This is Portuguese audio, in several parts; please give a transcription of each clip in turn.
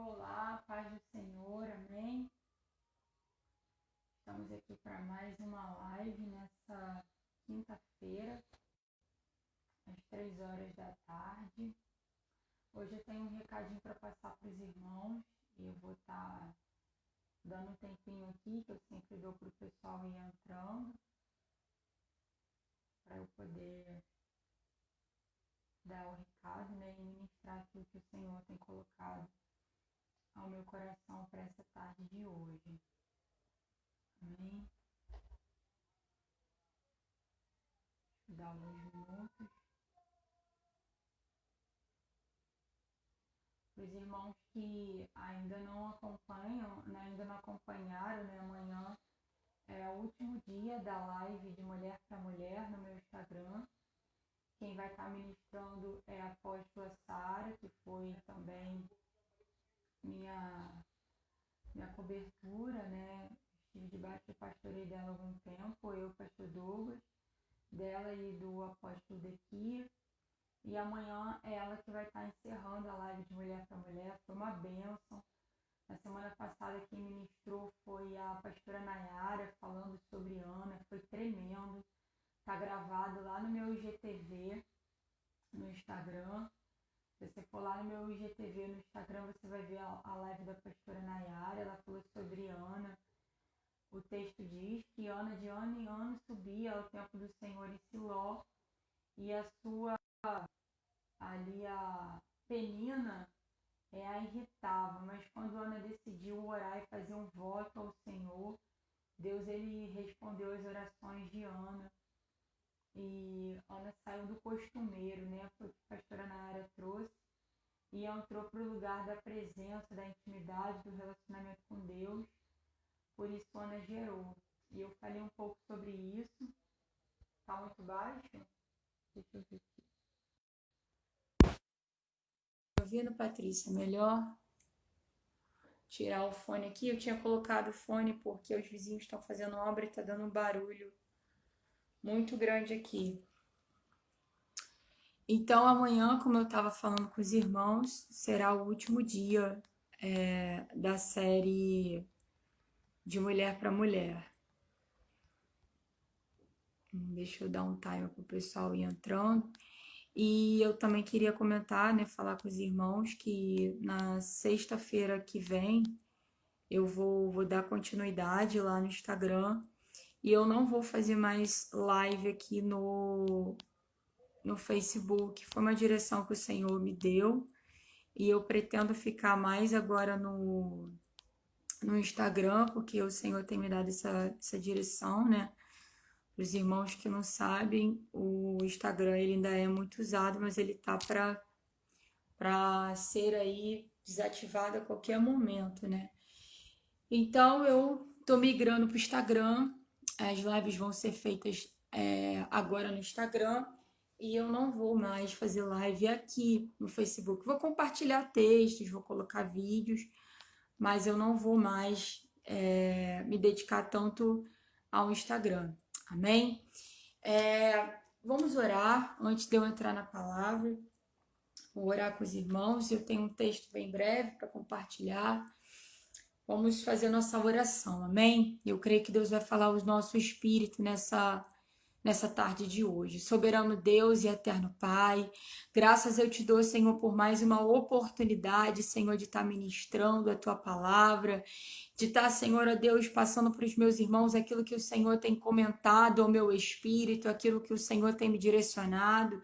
Olá, paz do Senhor, amém? Estamos aqui para mais uma live nessa quinta-feira, às 3 horas da tarde. Hoje eu tenho um recadinho para passar para os irmãos e eu vou estar dando um tempinho aqui, que eu sempre dou para o pessoal ir entrando, para eu poder dar o recado, né, e ministrar aquilo que o Senhor tem colocado ao meu coração para essa tarde de hoje. Amém? Deixa eu dar alguns minutos. Os irmãos que ainda não acompanham, ainda não acompanharam, né, amanhã é o último dia da live de Mulher para Mulher no meu Instagram. Quem vai estar ministrando é a apóstola Sara, que foi também minha cobertura, né? Estive debaixo do pastoreio dela há algum tempo, eu, pastor Douglas, dela e do apóstolo Dequia. E amanhã é ela que vai estar encerrando a live de Mulher para Mulher. Foi uma bênção. Na semana passada quem ministrou foi a pastora Nayara, falando sobre Ana. Foi tremendo. Está gravado lá no meu IGTV, no Instagram. Se você for lá no meu IGTV no Instagram, você vai ver a live da pastora Nayara. Ela falou sobre Ana. O texto diz que Ana de ano em ano subia ao templo do Senhor em Siló, e a sua ali a Penina a irritava, mas quando Ana decidiu orar e fazer um voto ao Senhor, Deus ele respondeu as orações de Ana, e Ana saiu do costumeiro, né? Foi o que a pastora Nayara trouxe, e entrou para o lugar da presença, da intimidade, do relacionamento com Deus. Por isso Ana gerou. E eu falei um pouco sobre isso. Está muito baixo? Deixa eu ver aqui. Ouvindo, Patrícia, melhor tirar o fone aqui. Eu tinha colocado o fone porque os vizinhos estão fazendo obra e está dando um barulho muito grande aqui. Então amanhã, como eu estava falando com os irmãos, será o último dia da série de Mulher para Mulher. Deixa eu dar um time para o pessoal ir entrando. E eu também queria comentar, né, falar com os irmãos que na sexta-feira que vem eu vou dar continuidade lá no Instagram, e eu não vou fazer mais live aqui no Facebook. Foi uma direção que o Senhor me deu e eu pretendo ficar mais agora no Instagram, porque o Senhor tem me dado essa direção, né? Para os irmãos que não sabem, o Instagram ele ainda é muito usado, mas ele tá para ser aí desativado a qualquer momento, né? Então eu tô migrando para o Instagram, as lives vão ser feitas agora no Instagram, e eu não vou mais fazer live aqui no Facebook. Vou compartilhar textos, vou colocar vídeos, mas eu não vou mais me dedicar tanto ao Instagram. Amém? Vamos orar antes de eu entrar na palavra. Vou orar com os irmãos. Eu tenho um texto bem breve para compartilhar. Vamos fazer nossa oração, amém? Eu creio que Deus vai falar ao nosso espírito nessa tarde de hoje. Soberano Deus e eterno Pai, graças eu te dou, Senhor, por mais uma oportunidade, Senhor, de estar ministrando a tua palavra, de estar, Senhor, ó Deus, passando para os meus irmãos aquilo que o Senhor tem comentado ao meu espírito, aquilo que o Senhor tem me direcionado.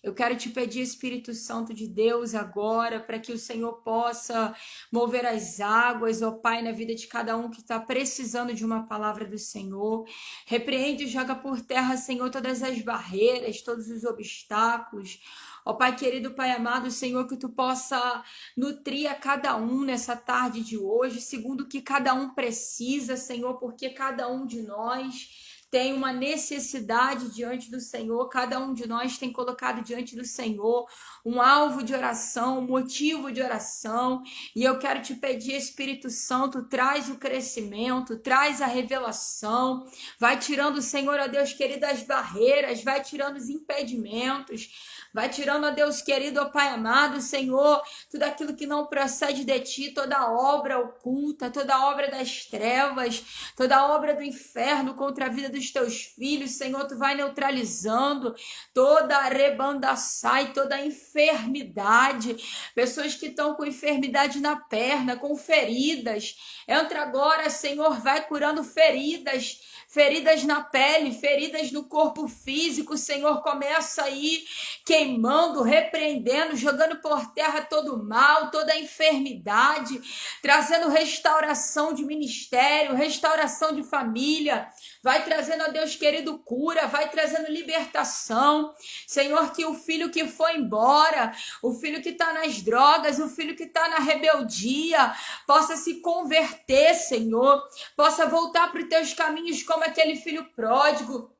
Eu quero te pedir, Espírito Santo de Deus, agora, para que o Senhor possa mover as águas, ó Pai, na vida de cada um que está precisando de uma palavra do Senhor. Repreende e joga por terra, Senhor, todas as barreiras, todos os obstáculos. Ó Pai querido, Pai amado, Senhor, que tu possa nutrir a cada um nessa tarde de hoje, segundo o que cada um precisa, Senhor, porque cada um de nós tem uma necessidade diante do Senhor, cada um de nós tem colocado diante do Senhor um alvo de oração, um motivo de oração, e eu quero te pedir, Espírito Santo, traz o crescimento, traz a revelação, vai tirando, Senhor, ó Deus querido, as barreiras, vai tirando os impedimentos, vai tirando, ó Deus querido, ó Pai amado, Senhor, tudo aquilo que não procede de Ti, toda obra oculta, toda obra das trevas, toda obra do inferno contra a vida dos Teus filhos, Senhor, Tu vai neutralizando toda a rebandaçai, toda a enfermidade, pessoas que estão com enfermidade na perna, com feridas, entra agora, Senhor, vai curando feridas, feridas na pele, feridas no corpo físico, Senhor, começa aí queimando, repreendendo, jogando por terra todo o mal, toda a enfermidade, trazendo restauração de ministério, restauração de família, vai trazendo, ó Deus querido, cura, vai trazendo libertação, Senhor, que o filho que foi embora, o filho que está nas drogas, o filho que está na rebeldia, possa se converter, Senhor, possa voltar para os teus caminhos como aquele filho pródigo,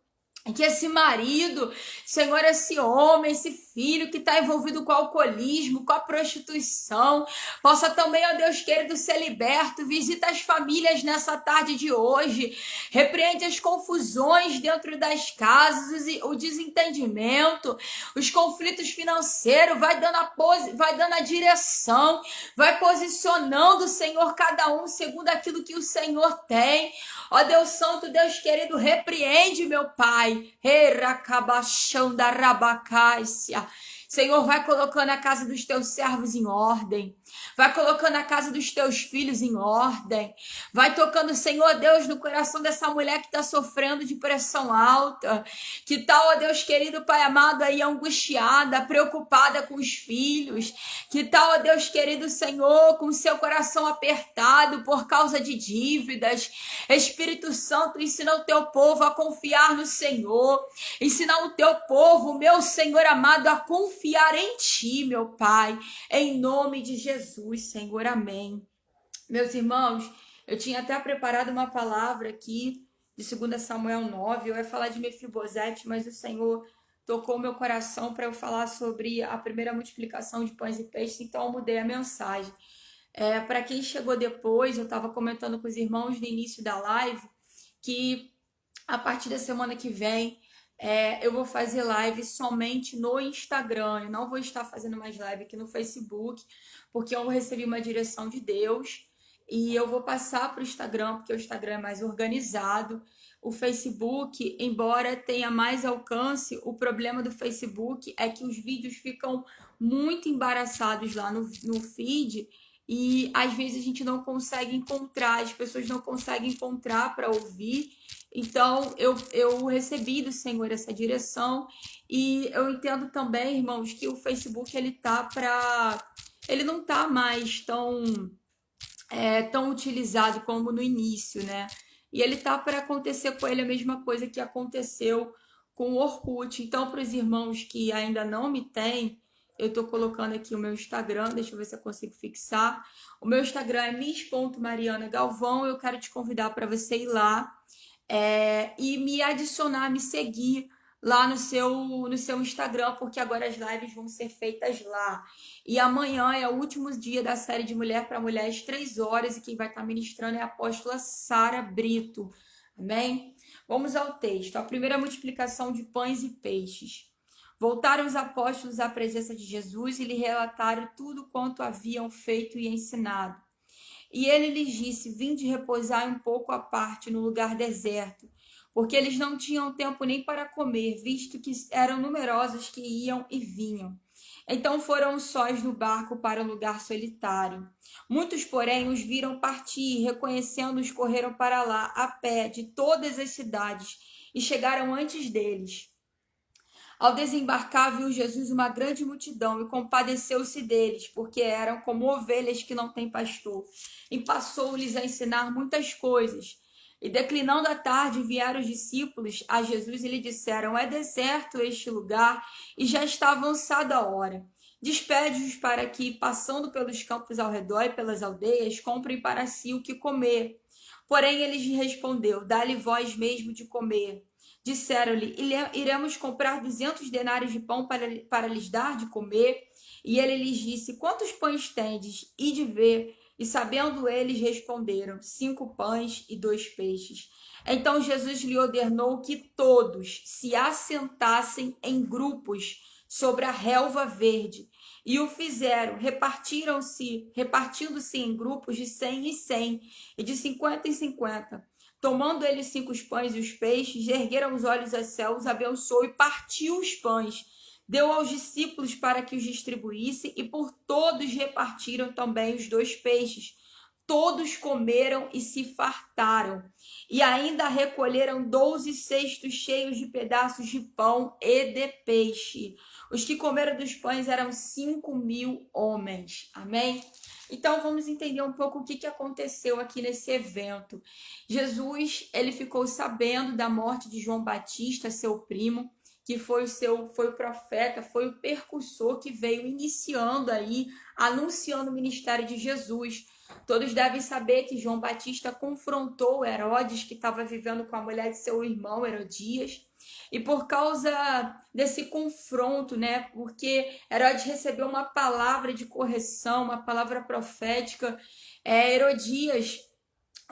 que esse marido, Senhor, esse homem, esse filho que está envolvido com o alcoolismo, com a prostituição, possa também, ó Deus querido, ser liberto. Visita as famílias nessa tarde de hoje, repreende as confusões dentro das casas, o desentendimento, os conflitos financeiros, vai dando a direção, vai posicionando, Senhor, cada um segundo aquilo que o Senhor tem. Ó Deus Santo, Deus querido, repreende, meu Pai. Senhor, vai colocando a casa dos teus servos em ordem, vai colocando a casa dos teus filhos em ordem, vai tocando, Senhor Deus, no coração dessa mulher que está sofrendo de pressão alta, que tá, ó Deus querido, Pai amado, aí angustiada, preocupada com os filhos, que tá, ó Deus querido, Senhor, com seu coração apertado por causa de dívidas. Espírito Santo, ensina o teu povo a confiar no Senhor, ensina o teu povo, meu Senhor amado, a confiar em Ti, meu Pai, em nome de Jesus, Senhor, amém. Meus irmãos, eu tinha até preparado uma palavra aqui de 2 Samuel 9, eu ia falar de Mefibosete, mas o Senhor tocou meu coração para eu falar sobre a primeira multiplicação de pães e peixes, então eu mudei a mensagem. Para quem chegou depois, eu estava comentando com os irmãos no início da live que a partir da semana que vem eu vou fazer live somente no Instagram. Eu não vou estar fazendo mais live aqui no Facebook, porque eu recebi uma direção de Deus e eu vou passar para o Instagram, porque o Instagram é mais organizado. O Facebook, embora tenha mais alcance, o problema do Facebook é que os vídeos ficam muito embaraçados lá no feed e às vezes a gente não consegue encontrar, as pessoas não conseguem encontrar para ouvir. Então, eu recebi do Senhor essa direção e eu entendo também, irmãos, que o Facebook ele não tá mais tão utilizado como no início, né? E ele tá para acontecer com ele a mesma coisa que aconteceu com o Orkut. Então, para os irmãos que ainda não me têm, eu tô colocando aqui o meu Instagram, deixa eu ver se eu consigo fixar. O meu Instagram é miss.marianagalvão, eu quero te convidar para você ir lá. E me adicionar, me seguir lá no seu Instagram, porque agora as lives vão ser feitas lá. E amanhã é o último dia da série de Mulher para Mulher, às 3 horas, e quem vai estar ministrando é a apóstola Sara Brito. Amém? Vamos ao texto. A primeira multiplicação de pães e peixes. Voltaram os apóstolos à presença de Jesus e lhe relataram tudo quanto haviam feito e ensinado. E ele lhes disse: vinde repousar um pouco à parte no lugar deserto, porque eles não tinham tempo nem para comer, visto que eram numerosos que iam e vinham. Então foram sós no barco para um lugar solitário. Muitos, porém, os viram partir, reconhecendo-os, correram para lá, a pé, de todas as cidades, e chegaram antes deles. Ao desembarcar, viu Jesus uma grande multidão e compadeceu-se deles, porque eram como ovelhas que não têm pastor. E passou-lhes a ensinar muitas coisas. E declinando a tarde, vieram os discípulos a Jesus e lhe disseram: é deserto este lugar, e já está avançada a hora. Despede-os para que, passando pelos campos ao redor e pelas aldeias, comprem para si o que comer. Porém, ele lhes respondeu: Dá-lhe vós mesmo de comer. Disseram-lhe: Iremos comprar 200 denários de pão para lhes dar de comer. E ele lhes disse: Quantos pães tendes? Ide ver. E sabendo eles, responderam: 5 pães e 2 peixes. Então Jesus lhe ordenou que todos se assentassem em grupos sobre a relva verde. E o fizeram, repartindo-se em grupos de 100 e 100, e de 50 em 50. Tomando eles 5 pães e os peixes, ergueram os olhos aos céus, abençoou e partiu os pães. Deu aos discípulos para que os distribuísse, e por todos repartiram também os 2 peixes. Todos comeram e se fartaram, e ainda recolheram 12 cestos cheios de pedaços de pão e de peixe. Os que comeram dos pães eram 5.000 homens. Amém? Então vamos entender um pouco o que aconteceu aqui nesse evento. Jesus, ele ficou sabendo da morte de João Batista, seu primo, que foi o profeta, foi o percursor que veio iniciando aí, anunciando o ministério de Jesus. Todos devem saber que João Batista confrontou Herodes, que estava vivendo com a mulher de seu irmão Herodias. E por causa desse confronto, né? Porque Herodes recebeu uma palavra de correção, uma palavra profética. Herodias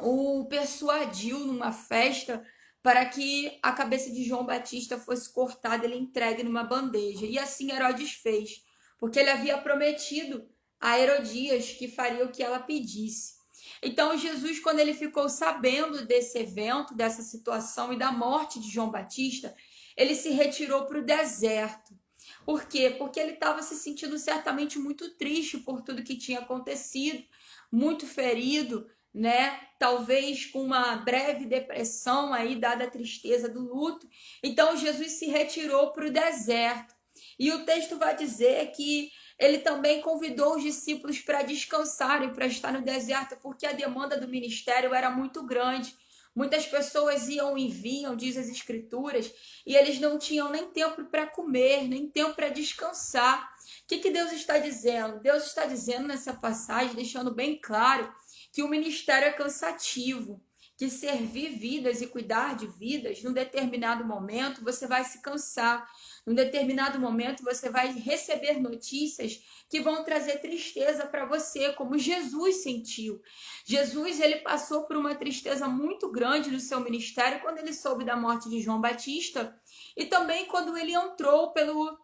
o persuadiu numa festa para que a cabeça de João Batista fosse cortada, ele entregue numa bandeja. E assim Herodes fez, porque ele havia prometido a Herodias que faria o que ela pedisse. Então Jesus, quando ele ficou sabendo desse evento, dessa situação e da morte de João Batista, ele se retirou para o deserto. Por quê? Porque ele estava se sentindo certamente muito triste por tudo que tinha acontecido, muito ferido, né? Talvez com uma breve depressão aí, dada a tristeza do luto. Então Jesus se retirou para o deserto. E o texto vai dizer que ele também convidou os discípulos para descansarem, para estar no deserto, porque a demanda do ministério era muito grande. Muitas pessoas iam e vinham, diz as escrituras, e eles não tinham nem tempo para comer, nem tempo para descansar. O que Deus está dizendo? Deus está dizendo nessa passagem, deixando bem claro que o ministério é cansativo, que servir vidas e cuidar de vidas, num determinado momento você vai se cansar, num determinado momento você vai receber notícias que vão trazer tristeza para você, como Jesus sentiu. Jesus, ele passou por uma tristeza muito grande no seu ministério quando ele soube da morte de João Batista e também quando ele entrou pelo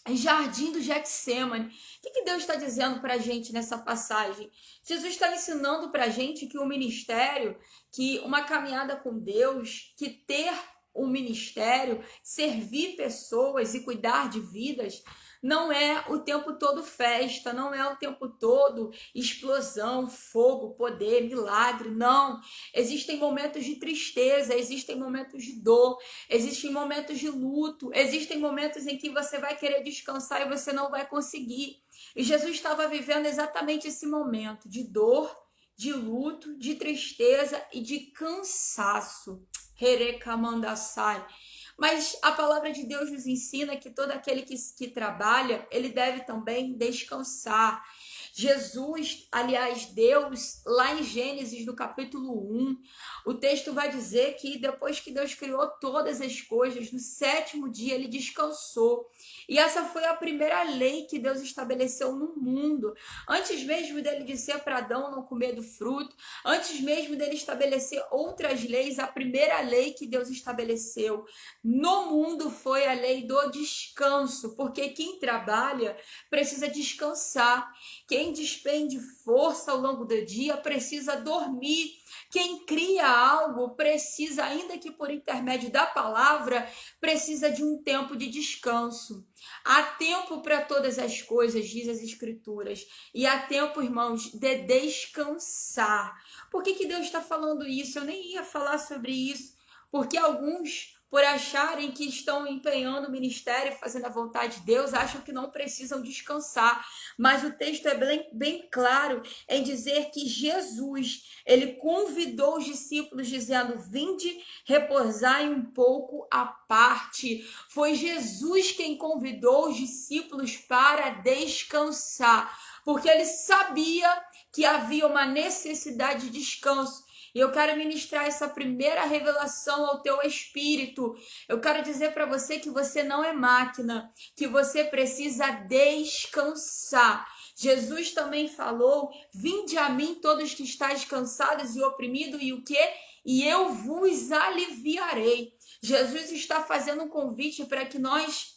Jardim do Getsêmani. O que Deus está dizendo para a gente nessa passagem? Jesus está ensinando para a gente que o ministério, que uma caminhada com Deus, que ter um ministério, servir pessoas e cuidar de vidas, não é o tempo todo festa, não é o tempo todo explosão, fogo, poder, milagre, não. Existem momentos de tristeza, existem momentos de dor, existem momentos de luto, existem momentos em que você vai querer descansar e você não vai conseguir. E Jesus estava vivendo exatamente esse momento de dor, de luto, de tristeza e de cansaço. Herekamandasai. Mas a palavra de Deus nos ensina que todo aquele que trabalha, ele deve também descansar. Jesus, aliás, Deus, lá em Gênesis, no capítulo 1, o texto vai dizer que depois que Deus criou todas as coisas, no 7º dia ele descansou. E essa foi a primeira lei que Deus estabeleceu no mundo. Antes mesmo dele dizer para Adão não comer do fruto, antes mesmo dele estabelecer outras leis, a primeira lei que Deus estabeleceu no mundo foi a lei do descanso, porque quem trabalha precisa descansar. Quem despende força ao longo do dia precisa dormir. Quem cria algo precisa, ainda que por intermédio da palavra, precisa de um tempo de descanso. Há tempo para todas as coisas, diz as escrituras. E há tempo, irmãos, de descansar. Por que Deus está falando isso? Eu nem ia falar sobre isso. Porque alguns por acharem que estão empenhando o ministério, fazendo a vontade de Deus, acham que não precisam descansar. Mas o texto é bem claro em dizer que Jesus, ele convidou os discípulos dizendo: vinde, repousai um pouco à parte. Foi Jesus quem convidou os discípulos para descansar, porque ele sabia que havia uma necessidade de descanso. E eu quero ministrar essa primeira revelação ao teu espírito. Eu quero dizer para você que você não é máquina, que você precisa descansar. Jesus também falou: vinde a mim todos que estáis cansados e oprimidos, e o quê? E eu vos aliviarei. Jesus está fazendo um convite para que nós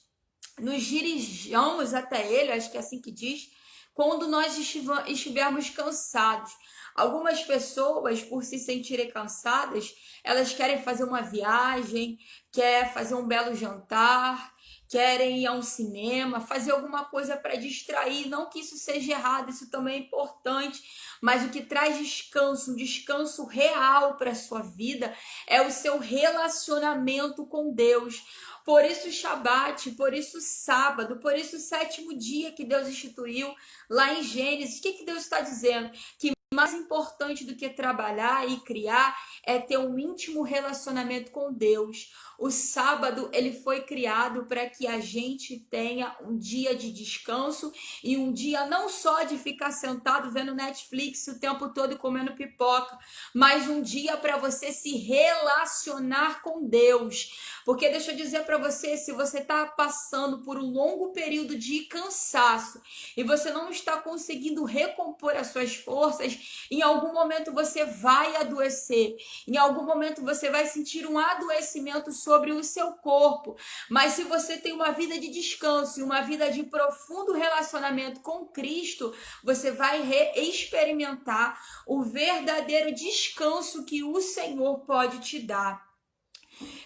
nos dirijamos até ele, acho que é assim que diz, quando nós estivermos cansados. Algumas pessoas, por se sentirem cansadas, elas querem fazer uma viagem, quer fazer um belo jantar, querem ir a um cinema, fazer alguma coisa para distrair. Não que isso seja errado, isso também é importante, mas o que traz descanso, um descanso real para a sua vida, é o seu relacionamento com Deus. Por isso o Shabat, por isso o sábado, por isso o sétimo dia que Deus instituiu lá em Gênesis. O que Deus está dizendo? Que mais importante do que trabalhar e criar é ter um íntimo relacionamento com Deus. O sábado, ele foi criado para que a gente tenha um dia de descanso e um dia não só de ficar sentado vendo Netflix o tempo todo e comendo pipoca, mas um dia para você se relacionar com Deus. Porque deixa eu dizer para você, se você está passando por um longo período de cansaço e você não está conseguindo recompor as suas forças, em algum momento você vai adoecer, em algum momento você vai sentir um adoecimento sobre o seu corpo. Mas se você tem uma vida de descanso e uma vida de profundo relacionamento com Cristo, você vai experimentar o verdadeiro descanso que o Senhor pode te dar.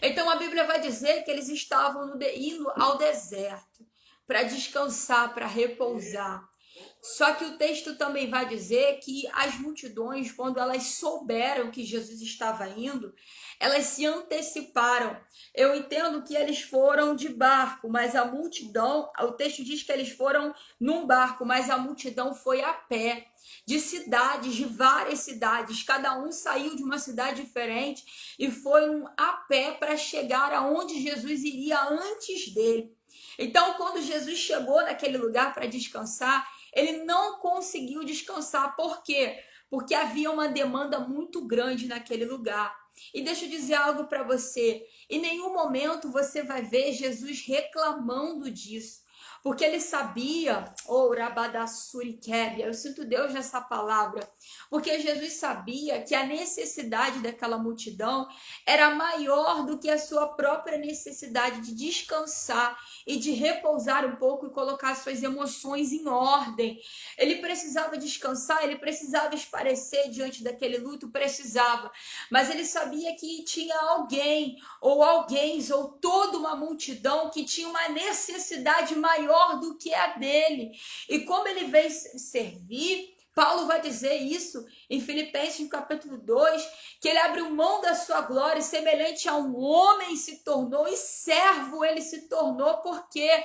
Então a Bíblia vai dizer que eles estavam indo ao deserto para descansar, para repousar. Só que o texto também vai dizer que as multidões, quando elas souberam que Jesus estava indo, elas se anteciparam. Eu entendo que eles foram de barco, mas a multidão, o texto diz que eles foram num barco, mas a multidão foi a pé, de cidades, de várias cidades. Cada um saiu de uma cidade diferente e foi a pé para chegar aonde Jesus iria antes dele. Então, quando Jesus chegou naquele lugar para descansar, ele não conseguiu descansar. Por quê? Porque havia uma demanda muito grande naquele lugar. E deixa eu dizer algo para você. Em nenhum momento você vai ver Jesus reclamando disso. Porque ele sabia, eu sinto Deus nessa palavra, porque Jesus sabia que a necessidade daquela multidão era maior do que a sua própria necessidade de descansar e de repousar um pouco e colocar suas emoções em ordem. Ele precisava descansar, ele precisava esparecer diante daquele luto, precisava, mas ele sabia que tinha alguém ou toda uma multidão que tinha uma necessidade maior do que a dele. E como ele veio servir, Paulo vai dizer isso em Filipenses, no capítulo 2, que ele abriu mão da sua glória, semelhante a um homem se tornou, e servo ele se tornou. Por quê?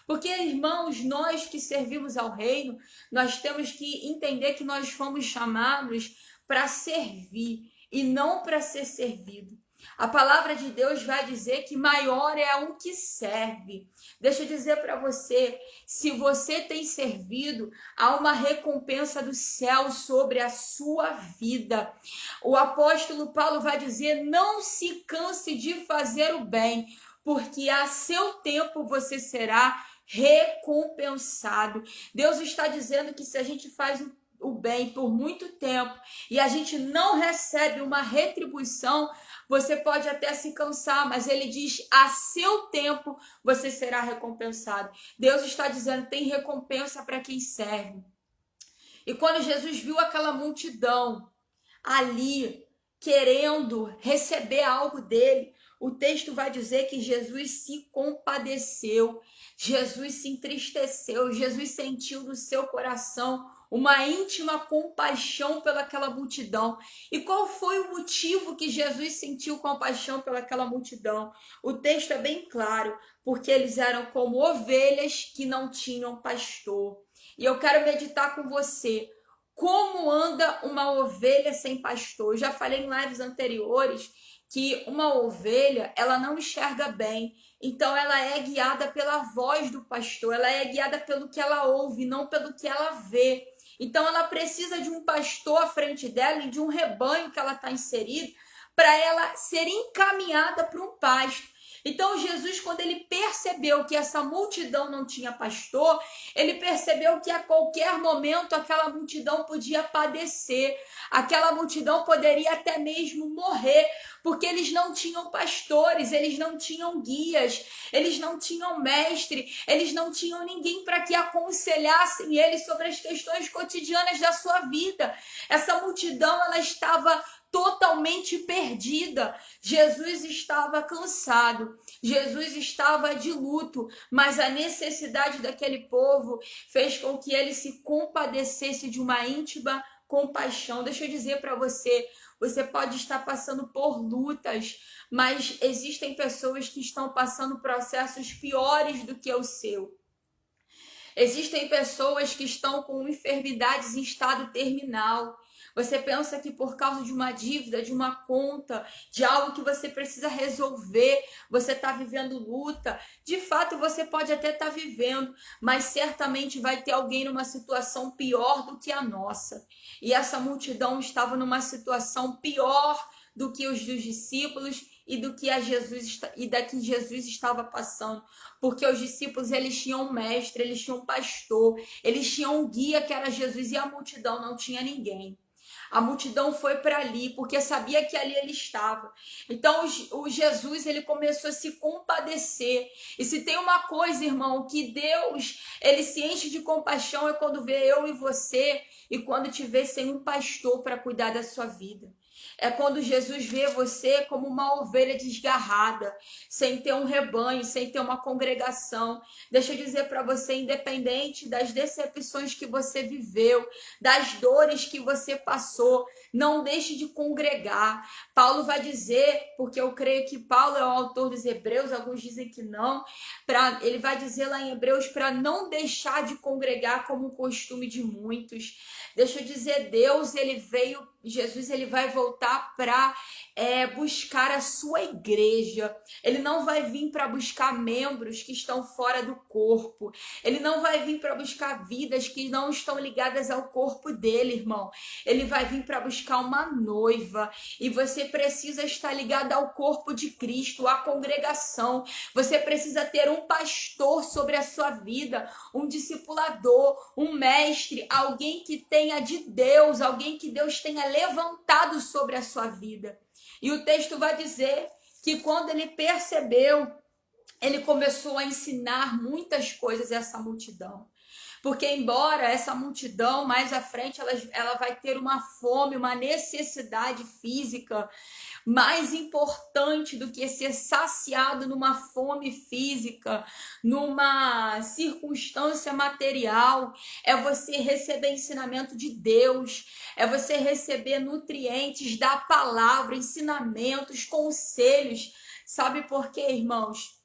Porque, irmãos, nós que servimos ao reino, nós temos que entender que nós fomos chamados para servir e não para ser servido. A palavra de Deus vai dizer que maior é um que serve. Deixa eu dizer para você, se você tem servido, há uma recompensa do céu sobre a sua vida. O apóstolo Paulo vai dizer: não se canse de fazer o bem, porque a seu tempo você será recompensado. Deus está dizendo que se a gente faz o bem por muito tempo e a gente não recebe uma retribuição, você pode até se cansar, mas ele diz: a seu tempo você será recompensado. Deus está dizendo: tem recompensa para quem serve. E quando Jesus viu aquela multidão ali querendo receber algo dele, o texto vai dizer que Jesus se compadeceu, Jesus se entristeceu, Jesus sentiu no seu coração uma íntima compaixão pelaquela multidão. E qual foi o motivo que Jesus sentiu compaixão pelaquela multidão? O texto é bem claro, porque eles eram como ovelhas que não tinham pastor. E eu quero meditar com você. Como anda uma ovelha sem pastor? Eu já falei em lives anteriores que uma ovelha, ela não enxerga bem. Então ela é guiada pela voz do pastor, ela é guiada pelo que ela ouve, não pelo que ela vê. Então ela precisa de um pastor à frente dela e de um rebanho que ela está inserida para ela ser encaminhada para um pasto. Então Jesus, quando ele percebeu que essa multidão não tinha pastor, ele percebeu que a qualquer momento aquela multidão podia padecer, aquela multidão poderia até mesmo morrer, porque eles não tinham pastores, eles não tinham guias, eles não tinham mestre, eles não tinham ninguém para que aconselhassem eles sobre as questões cotidianas da sua vida. Essa multidão, ela estava totalmente perdida. Jesus estava cansado, Jesus estava de luto, mas a necessidade daquele povo fez com que ele se compadecesse de uma íntima compaixão. Deixa eu dizer para você, você pode estar passando por lutas, mas existem pessoas que estão passando processos piores do que o seu. Existem pessoas que estão com enfermidades em estado terminal. Você pensa que por causa de uma dívida, de uma conta, de algo que você precisa resolver, você está vivendo luta. De fato, você pode até estar vivendo, mas certamente vai ter alguém numa situação pior do que a nossa. E essa multidão estava numa situação pior do que os dos discípulos e do que Jesus estava passando, porque os discípulos, eles tinham um mestre, eles tinham um pastor, eles tinham um guia que era Jesus, e a multidão não tinha ninguém. A multidão foi para ali porque sabia que ali ele estava. Então o Jesus, ele começou a se compadecer. E se tem uma coisa, irmão, que Deus, ele se enche de compaixão, é quando vê eu e você e quando te vê sem um pastor para cuidar da sua vida. É quando Jesus vê você como uma ovelha desgarrada, sem ter um rebanho, sem ter uma congregação. Deixa eu dizer para você, independente das decepções que você viveu, das dores que você passou, não deixe de congregar. Paulo vai dizer, porque eu creio que Paulo é o autor dos Hebreus, alguns dizem que não, ele vai dizer lá em Hebreus para não deixar de congregar como o costume de muitos. Deixa eu dizer, Jesus, ele vai voltar para buscar a sua igreja. Ele não vai vir para buscar membros que estão fora do corpo. Ele não vai vir para buscar vidas que não estão ligadas ao corpo dele, irmão. Ele vai vir para buscar uma noiva. E você precisa estar ligado ao corpo de Cristo, à congregação. Você precisa ter um pastor sobre a sua vida, um discipulador, um mestre, alguém que tenha de Deus, alguém que Deus tenha levantado sobre a sua vida. E o texto vai dizer que quando ele percebeu, ele começou a ensinar muitas coisas a essa multidão. Porque embora essa multidão, mais à frente, ela vai ter uma fome, uma necessidade física, mais importante do que ser saciado numa fome física, numa circunstância material, é você receber ensinamento de Deus, é você receber nutrientes da palavra, ensinamentos, conselhos. Sabe por quê, irmãos?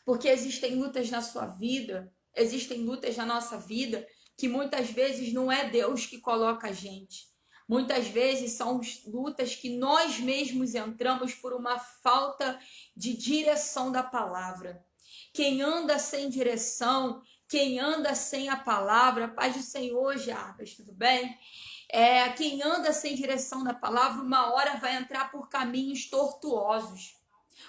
Porque existem lutas na sua vida, existem lutas na nossa vida, que muitas vezes não é Deus que coloca a gente. Muitas vezes são lutas que nós mesmos entramos por uma falta de direção da palavra. Quem anda sem direção, quem anda sem a palavra, paz do Senhor, Jarbas, tudo bem? Quem anda sem direção da palavra, uma hora vai entrar por caminhos tortuosos.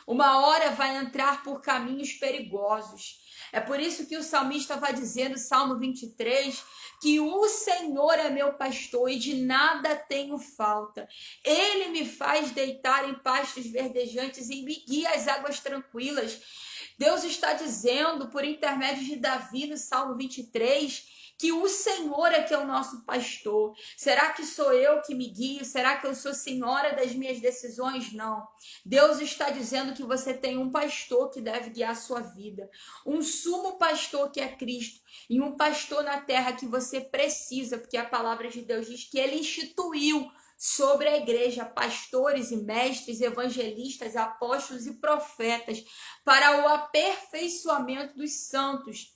Uma hora vai entrar por caminhos perigosos. É por isso que o salmista vai dizer no Salmo 23 que o Senhor é meu pastor e de nada tenho falta. Ele me faz deitar em pastos verdejantes e me guia às águas tranquilas. Deus está dizendo, por intermédio de Davi no Salmo 23, que o Senhor é que é o nosso pastor. Será que sou eu que me guio? Será que eu sou senhora das minhas decisões? Não. Deus está dizendo que você tem um pastor que deve guiar a sua vida, um sumo pastor que é Cristo, e um pastor na terra que você precisa, porque a palavra de Deus diz que ele instituiu sobre a igreja pastores e mestres, evangelistas, apóstolos e profetas para o aperfeiçoamento dos santos.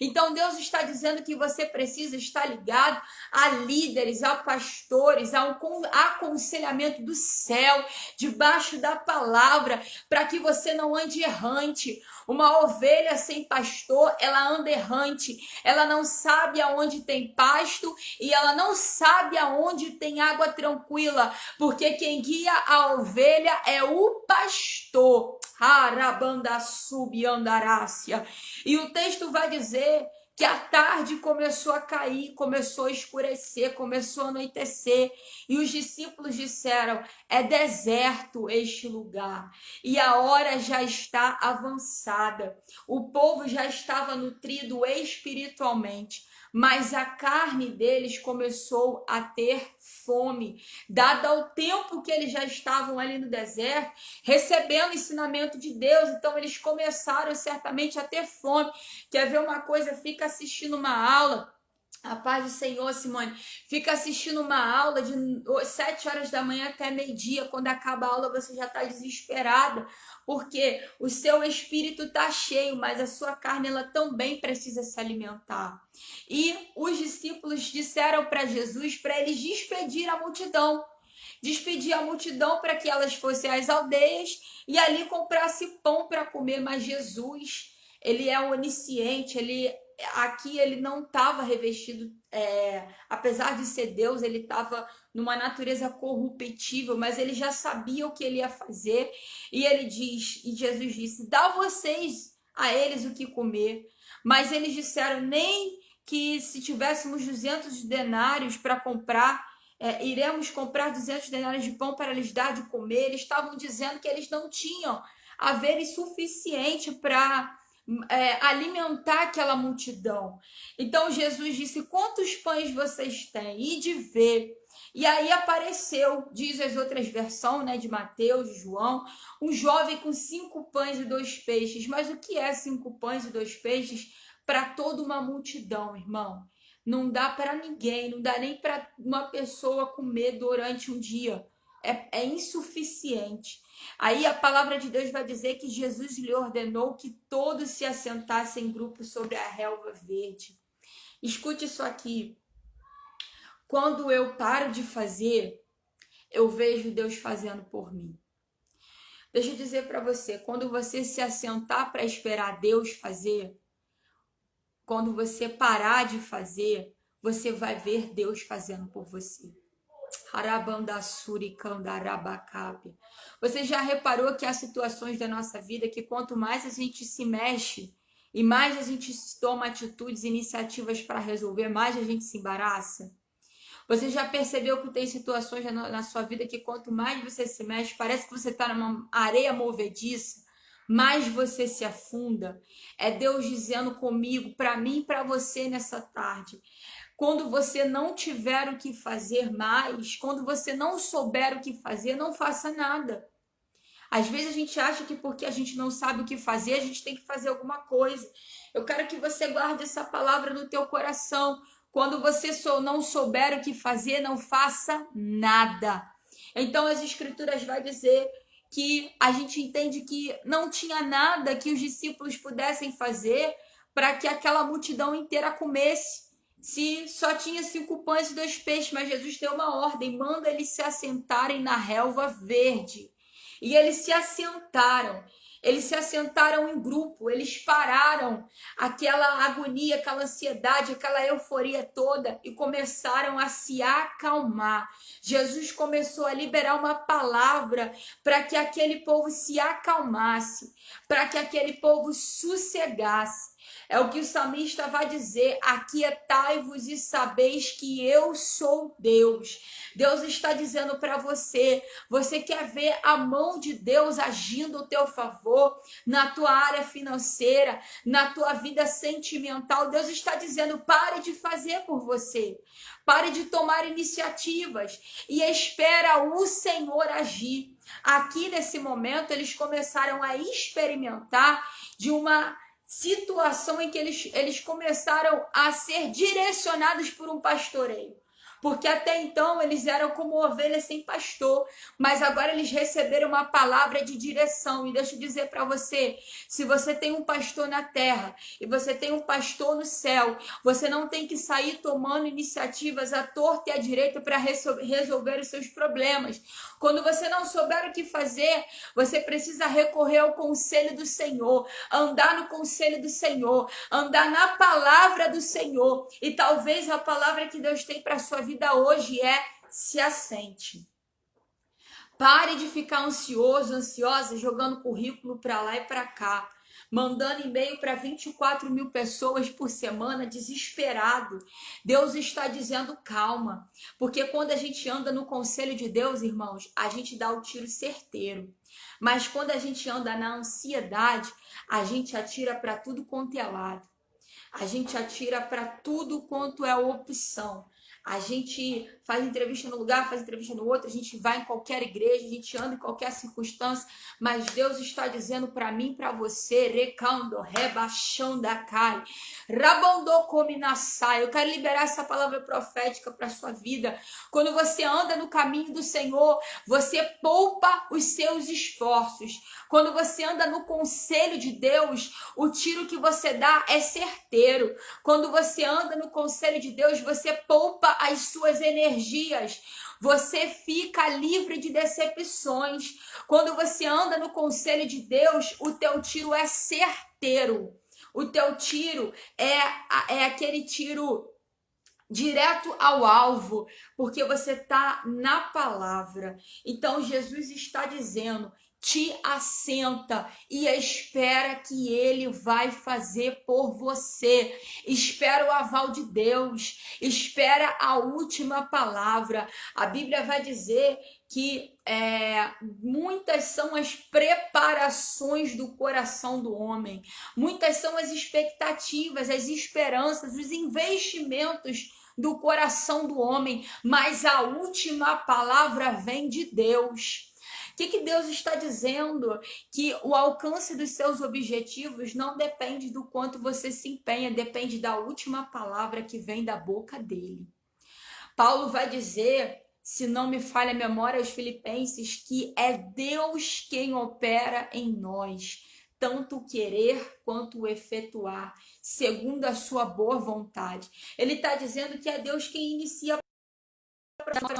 Então Deus está dizendo que você precisa estar ligado a líderes, a pastores, a um aconselhamento do céu, debaixo da palavra, para que você não ande errante. Uma ovelha sem pastor, ela anda errante, ela não sabe aonde tem pasto e ela não sabe aonde tem água tranquila, porque quem guia a ovelha é o pastor. E o texto vai dizer que a tarde começou a cair, começou a escurecer, começou a anoitecer, e os discípulos disseram: é deserto este lugar, e a hora já está avançada. O povo já estava nutrido espiritualmente, mas a carne deles começou a ter fome, dado ao tempo que eles já estavam ali no deserto, recebendo o ensinamento de Deus. Então eles começaram certamente a ter fome. Quer ver uma coisa? Fica assistindo uma aula, a paz do Senhor, Simone, fica assistindo uma aula de 7 horas da manhã até meio-dia. Quando acaba a aula você já está desesperada, porque o seu espírito está cheio, mas a sua carne ela também precisa se alimentar. E os discípulos disseram para Jesus para eles despedir a multidão para que elas fossem às aldeias e ali comprasse pão para comer. Mas Jesus, ele é onisciente, aqui ele não estava revestido, apesar de ser Deus, ele estava numa natureza corruptível, mas ele já sabia o que ele ia fazer, e Jesus disse: dá vocês a eles o que comer. Mas eles disseram: nem que se tivéssemos 200 denários para comprar, iremos comprar 200 denários de pão para lhes dar de comer. Eles estavam dizendo que eles não tinham haveres suficiente para alimentar aquela multidão. Então Jesus disse: quantos pães vocês têm? E de ver. E aí apareceu, diz as outras versões, né, de Mateus, de João, um jovem com 5 pães e 2 peixes. Mas o que é 5 pães e 2 peixes para toda uma multidão, irmão? Não dá para ninguém, não dá nem para uma pessoa comer durante um dia. É insuficiente. Aí a palavra de Deus vai dizer que Jesus lhe ordenou que todos se assentassem em grupo sobre a relva verde. Escute isso aqui. Quando eu paro de fazer, eu vejo Deus fazendo por mim. Deixa eu dizer para você, quando você se assentar para esperar Deus fazer, quando você parar de fazer, você vai ver Deus fazendo por você. Você já reparou que há situações da nossa vida que quanto mais a gente se mexe e mais a gente toma atitudes, iniciativas para resolver, mais a gente se embaraça? Você já percebeu que tem situações na sua vida que quanto mais você se mexe, parece que você está numa areia movediça, mais você se afunda? É Deus dizendo comigo, para mim e para você nessa tarde: quando você não tiver o que fazer mais, quando você não souber o que fazer, não faça nada. Às vezes a gente acha que porque a gente não sabe o que fazer, a gente tem que fazer alguma coisa. Eu quero que você guarde essa palavra no teu coração. Quando você não souber o que fazer, não faça nada. Então as escrituras vai dizer que a gente entende que não tinha nada que os discípulos pudessem fazer para que aquela multidão inteira comesse. Se só tinha 5 pães e 2 peixes, mas Jesus deu uma ordem: manda eles se assentarem na relva verde. E eles se assentaram em grupo, eles pararam aquela agonia, aquela ansiedade, aquela euforia toda e começaram a se acalmar. Jesus começou a liberar uma palavra para que aquele povo se acalmasse, para que aquele povo sossegasse. É o que o salmista vai dizer: aquietai-vos e sabeis que eu sou Deus. Deus está dizendo para você: você quer ver a mão de Deus agindo ao teu favor na tua área financeira, na tua vida sentimental? Deus está dizendo: pare de fazer por você. Pare de tomar iniciativas e espera o Senhor agir. Aqui nesse momento eles começaram a experimentar de uma situação em que eles começaram a ser direcionados por um pastoreio. Porque até então eles eram como ovelhas sem pastor, mas agora eles receberam uma palavra de direção. E deixa eu dizer para você, se você tem um pastor na terra e você tem um pastor no céu, você não tem que sair tomando iniciativas à torta e à direita para resolver os seus problemas. Quando você não souber o que fazer, você precisa recorrer ao conselho do Senhor, andar no conselho do Senhor, andar na palavra do Senhor. E talvez a palavra que Deus tem para a sua vida hoje é: se assente. Pare de ficar ansioso, ansiosa, jogando currículo para lá e para cá, mandando e-mail para 24 mil pessoas por semana, desesperado. Deus está dizendo: calma, porque quando a gente anda no conselho de Deus, irmãos, a gente dá o tiro certeiro. Mas quando a gente anda na ansiedade, a gente atira para tudo quanto é lado. A gente atira para tudo quanto é opção. A gente faz entrevista no lugar, faz entrevista no outro, a gente vai em qualquer igreja, a gente anda em qualquer circunstância, mas Deus está dizendo para mim, para você: recando, rebaixando a cai, rabondou come nassai. Eu quero liberar essa palavra profética para sua vida. Quando você anda no caminho do Senhor, você poupa os seus esforços. Quando você anda no conselho de Deus, o tiro que você dá é certeiro. Quando você anda no conselho de Deus, você poupa as suas energias. Você fica livre de decepções. Quando você anda no conselho de Deus, o teu tiro é certeiro. O teu tiro é aquele tiro direto ao alvo, porque você está na palavra. Então Jesus está dizendo: te assenta e espera que ele vai fazer por você. Espera o aval de Deus, espera a última palavra. A Bíblia vai dizer que muitas são as preparações do coração do homem, muitas são as expectativas, as esperanças, os investimentos do coração do homem, mas a última palavra vem de Deus. O que Deus está dizendo? Que o alcance dos seus objetivos não depende do quanto você se empenha, depende da última palavra que vem da boca dele. Paulo vai dizer, se não me falha a memória, aos Filipenses, que é Deus quem opera em nós, tanto o querer quanto o efetuar, segundo a sua boa vontade. Ele está dizendo que é Deus quem inicia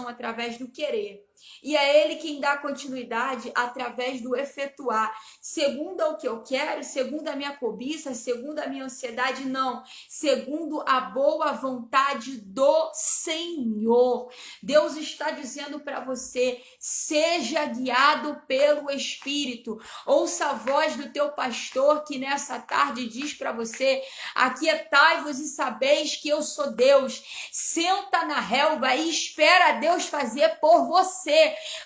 através do querer. E é ele quem dá continuidade através do efetuar. Segundo o que eu quero, segundo a minha cobiça, segundo a minha ansiedade, não. Segundo a boa vontade do Senhor. Deus está dizendo para você: seja guiado pelo Espírito. Ouça a voz do teu pastor que nessa tarde diz para você: aquietai-vos e sabeis que eu sou Deus. Senta na relva e espera Deus fazer por você.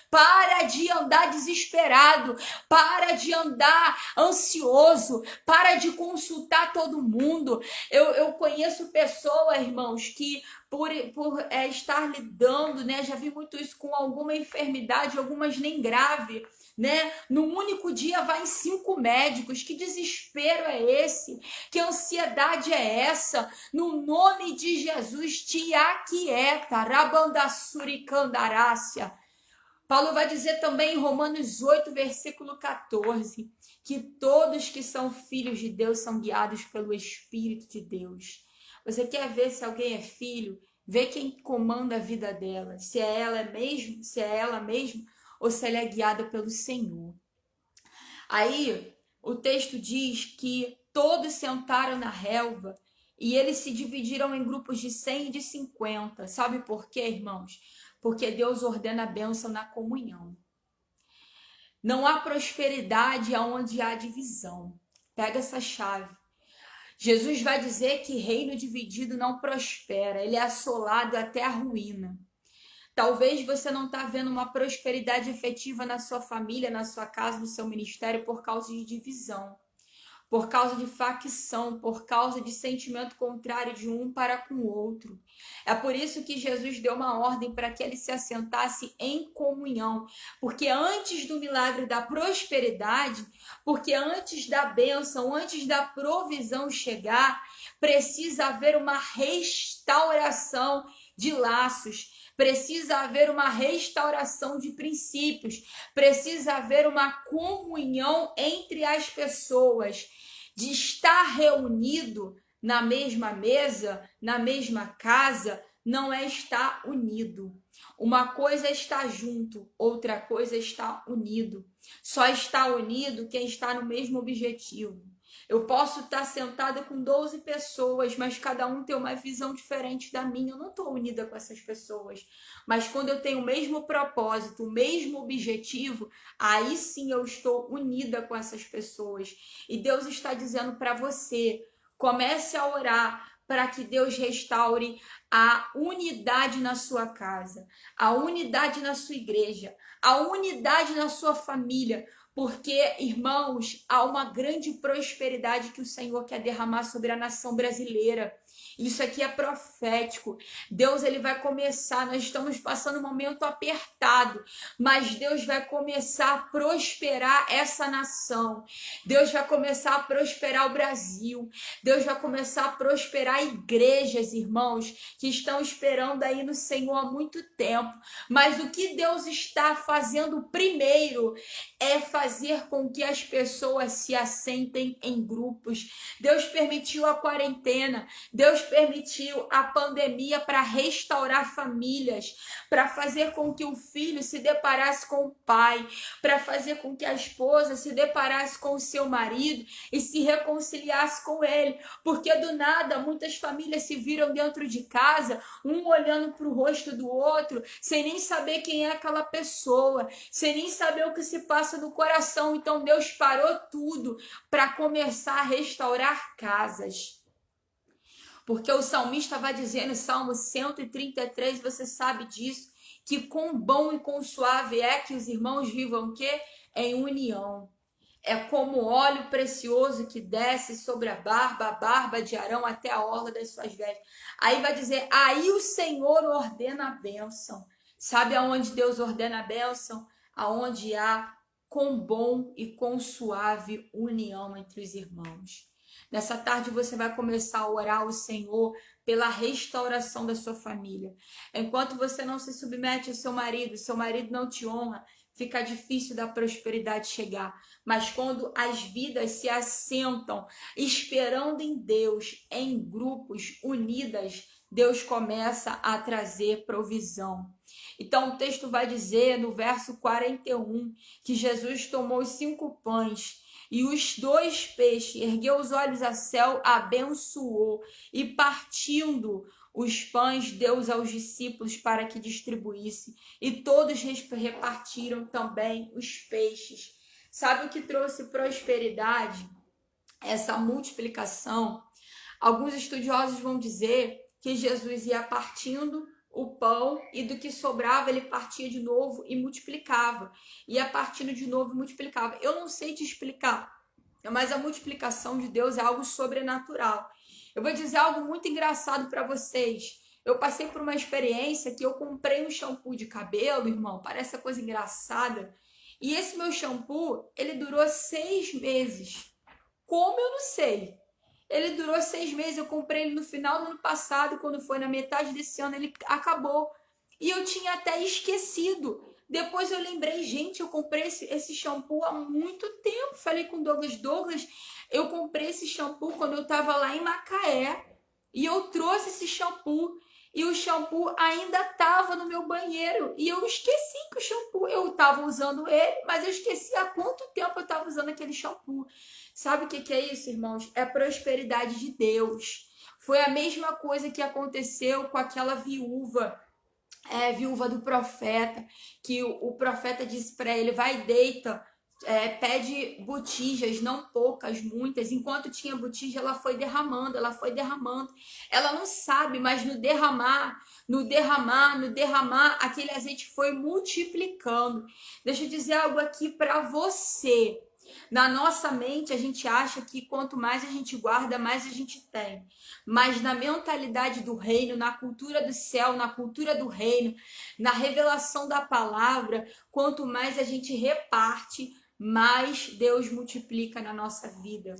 Para de andar desesperado, para de andar ansioso, para de consultar todo mundo. Eu conheço pessoas, irmãos, que por estar lidando, né? Já vi muito isso com alguma enfermidade, algumas nem grave, né? Num único dia vai em 5 médicos. Que desespero é esse? Que ansiedade é essa? No nome de Jesus, te aquieta. Rabandassuricandarácia. Paulo vai dizer também em Romanos 8, versículo 14, que todos que são filhos de Deus são guiados pelo Espírito de Deus. Você quer ver se alguém é filho? Vê quem comanda a vida dela, se é ela mesmo, se é ela mesma, ou se ela é guiada pelo Senhor. Aí o texto diz que todos sentaram na relva e eles se dividiram em grupos de 100 e de 50. Sabe por quê, irmãos? Porque Deus ordena a bênção na comunhão. Não há prosperidade onde há divisão. Pega essa chave. Jesus vai dizer que reino dividido não prospera, ele é assolado até a ruína. Talvez você não está vendo uma prosperidade efetiva na sua família, na sua casa, no seu ministério por causa de divisão, por causa de facção, por causa de sentimento contrário de um para com o outro. É por isso que Jesus deu uma ordem para que ele se assentasse em comunhão, porque antes do milagre da prosperidade, porque antes da bênção, antes da provisão chegar, precisa haver uma restauração de laços, precisa haver uma restauração de princípios, precisa haver uma comunhão entre as pessoas, de estar reunido na mesma mesa, na mesma casa, não é estar unido. Uma coisa é estar junto, outra coisa é estar unido. Só está unido quem está no mesmo objetivo. Eu posso estar sentada com 12 pessoas, mas cada um tem uma visão diferente da minha. Eu não estou unida com essas pessoas. Mas quando eu tenho o mesmo propósito, o mesmo objetivo, aí sim eu estou unida com essas pessoas. E Deus está dizendo para você, comece a orar para que Deus restaure a unidade na sua casa, a unidade na sua igreja, a unidade na sua família. Porque, irmãos, há uma grande prosperidade que o Senhor quer derramar sobre a nação brasileira. Isso aqui é profético. Deus, ele vai começar, nós estamos passando um momento apertado, mas Deus vai começar a prosperar essa nação. Deus vai começar a prosperar o Brasil. Deus vai começar a prosperar igrejas, irmãos, que estão esperando aí no Senhor há muito tempo. Mas o que Deus está fazendo primeiro é fazer com que as pessoas se assentem em grupos. Deus permitiu a quarentena, Deus permitiu a pandemia para restaurar famílias, para fazer com que o filho se deparasse com o pai, para fazer com que a esposa se deparasse com o seu marido e se reconciliasse com ele, porque do nada muitas famílias se viram dentro de casa, um olhando para o rosto do outro, sem nem saber quem é aquela pessoa, sem nem saber o que se passa no coração. Então Deus parou tudo para começar a restaurar casas. Porque o salmista vai dizendo em Salmo 133, você sabe disso, que quão bom e quão suave é que os irmãos vivam o quê? Em união. É como óleo precioso que desce sobre a barba de Arão até a orla das suas vestes. Aí vai dizer, aí o Senhor ordena a bênção. Sabe aonde Deus ordena a bênção? Aonde há quão bom e quão suave união entre os irmãos. Nessa tarde você vai começar a orar ao Senhor pela restauração da sua família. Enquanto você não se submete ao seu marido não te honra, fica difícil da prosperidade chegar. Mas quando as vidas se assentam esperando em Deus, em grupos unidas, Deus começa a trazer provisão. Então o texto vai dizer no verso 41 que Jesus tomou os 5 pães e os 2 peixes, ergueu os olhos ao céu, abençoou e partindo os pães deu aos discípulos para que distribuísse, e todos repartiram também os peixes. Sabe o que trouxe prosperidade? Essa multiplicação. Alguns estudiosos vão dizer que Jesus ia partindo o pão e do que sobrava ele partia de novo e multiplicava. Ia partindo de novo e multiplicava. Eu não sei te explicar, mas a multiplicação de Deus é algo sobrenatural. Eu vou dizer algo muito engraçado para vocês. Eu passei por uma experiência que eu comprei um shampoo de cabelo, irmão, parece coisa engraçada. E esse meu shampoo, ele durou 6 meses. Como eu não sei. Ele durou 6 meses, eu comprei ele no final do ano passado, quando foi na metade desse ano ele acabou. E eu tinha até esquecido. Depois eu lembrei, gente, eu comprei esse shampoo há muito tempo. Falei com o Douglas, eu comprei esse shampoo quando eu estava lá em Macaé. E eu trouxe esse shampoo. E o shampoo ainda estava no meu banheiro. E eu esqueci que o shampoo, eu estava usando ele, mas eu esqueci há quanto tempo eu estava usando aquele shampoo. Sabe o que é isso, irmãos? É a prosperidade de Deus. Foi a mesma coisa que aconteceu com aquela viúva do profeta, que o profeta disse para ele, vai, deita pede botijas, não poucas, muitas. Enquanto tinha botija, ela foi derramando, ela foi derramando. Ela não sabe, mas no derramar, no derramar, no derramar, aquele azeite foi multiplicando. Deixa eu dizer algo aqui para você. Na nossa mente, a gente acha que quanto mais a gente guarda, mais a gente tem. Mas na mentalidade do reino, na cultura do céu, na cultura do reino, na revelação da palavra, quanto mais a gente reparte, mais Deus multiplica na nossa vida.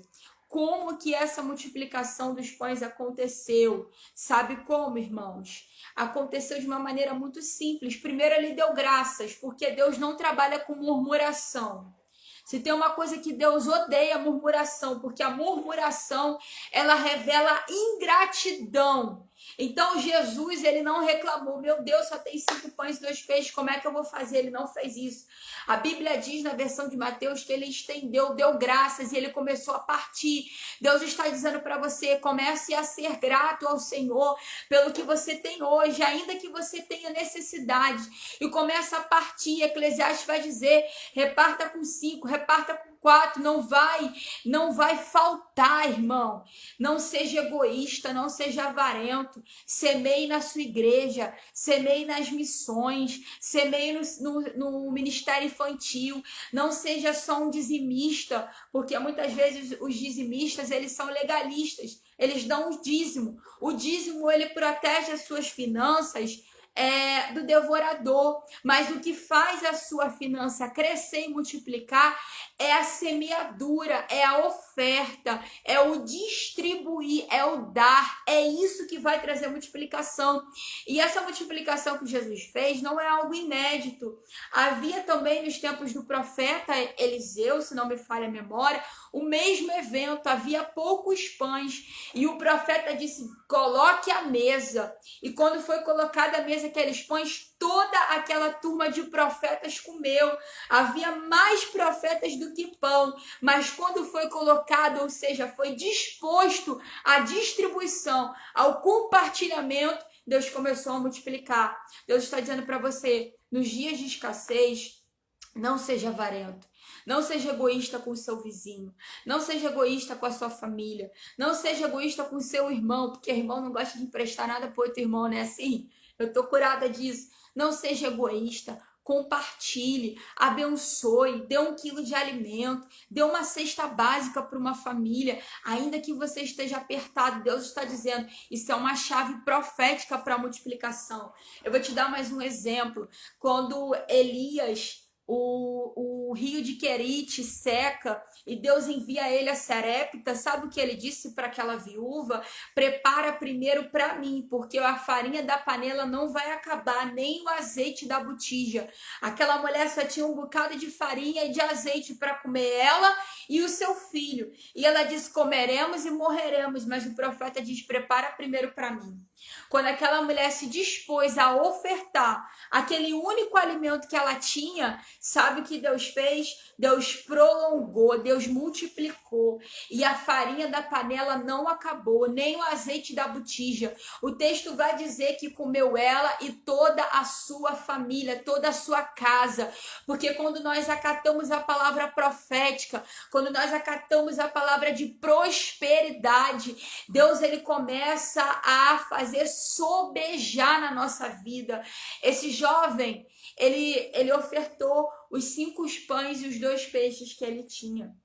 Como que essa multiplicação dos pães aconteceu? Sabe como, irmãos? Aconteceu de uma maneira muito simples. Primeiro, ele deu graças, porque Deus não trabalha com murmuração. Se tem uma coisa que Deus odeia, a murmuração, porque a murmuração, ela revela ingratidão. Então Jesus, ele não reclamou, meu Deus, só tem 5 pães e 2 peixes, como é que eu vou fazer? Ele não fez isso. A Bíblia diz na versão de Mateus que ele estendeu, deu graças e ele começou a partir. Deus está dizendo para você, comece a ser grato ao Senhor pelo que você tem hoje, ainda que você tenha necessidade, e começa a partir. Eclesiastes vai dizer, reparta com 5, reparta com 4, não vai faltar, irmão. Não seja egoísta, não seja avarento. Semeie na sua igreja, semeie nas missões, semeie no ministério infantil. Não seja só um dizimista, porque muitas vezes os dizimistas, eles são legalistas. Eles dão o dízimo. O dízimo, ele protege as suas finanças do devorador, mas o que faz a sua finança crescer e multiplicar é a semeadura, é a oferta, é o distribuir, é o dar, é isso que vai trazer multiplicação. E essa multiplicação que Jesus fez não é algo inédito. Havia também nos tempos do profeta Eliseu, se não me falha a memória, o mesmo evento, havia poucos pães e o profeta disse, coloque a mesa. E quando foi colocada a mesa aqueles pães, toda aquela turma de profetas comeu. Havia mais profetas do que pão, mas quando foi colocado, ou seja, foi disposto à distribuição, ao compartilhamento, Deus começou a multiplicar. Deus está dizendo para você, nos dias de escassez, não seja avarento. Não seja egoísta com o seu vizinho. Não seja egoísta com a sua família. Não seja egoísta com o seu irmão, porque irmão não gosta de emprestar nada para outro irmão, né? Assim, eu tô curada disso. Não seja egoísta. Compartilhe, abençoe, dê 1 quilo de alimento, dê uma cesta básica para uma família, ainda que você esteja apertado. Deus está dizendo, isso é uma chave profética para a multiplicação. Eu vou te dar mais um exemplo. Quando Elias, o rio de Querite seca e Deus envia ele a Sarepta, sabe o que ele disse para aquela viúva? Prepara primeiro para mim, porque a farinha da panela não vai acabar, nem o azeite da botija. Aquela mulher só tinha um bocado de farinha e de azeite para comer, ela e o seu filho. E ela disse, comeremos e morreremos, mas o profeta diz, prepara primeiro para mim. Quando aquela mulher se dispôs a ofertar aquele único alimento que ela tinha, sabe o que Deus fez? Deus prolongou, Deus multiplicou. E a farinha da panela não acabou, nem o azeite da botija. O texto vai dizer que comeu ela e toda a sua família, toda a sua casa. Porque quando nós acatamos a palavra profética, quando nós acatamos a palavra de prosperidade, Deus, ele começa a fazer sobejar na nossa vida. Esse jovem, ele ofertou os 5 pães e os 2 peixes que ele tinha.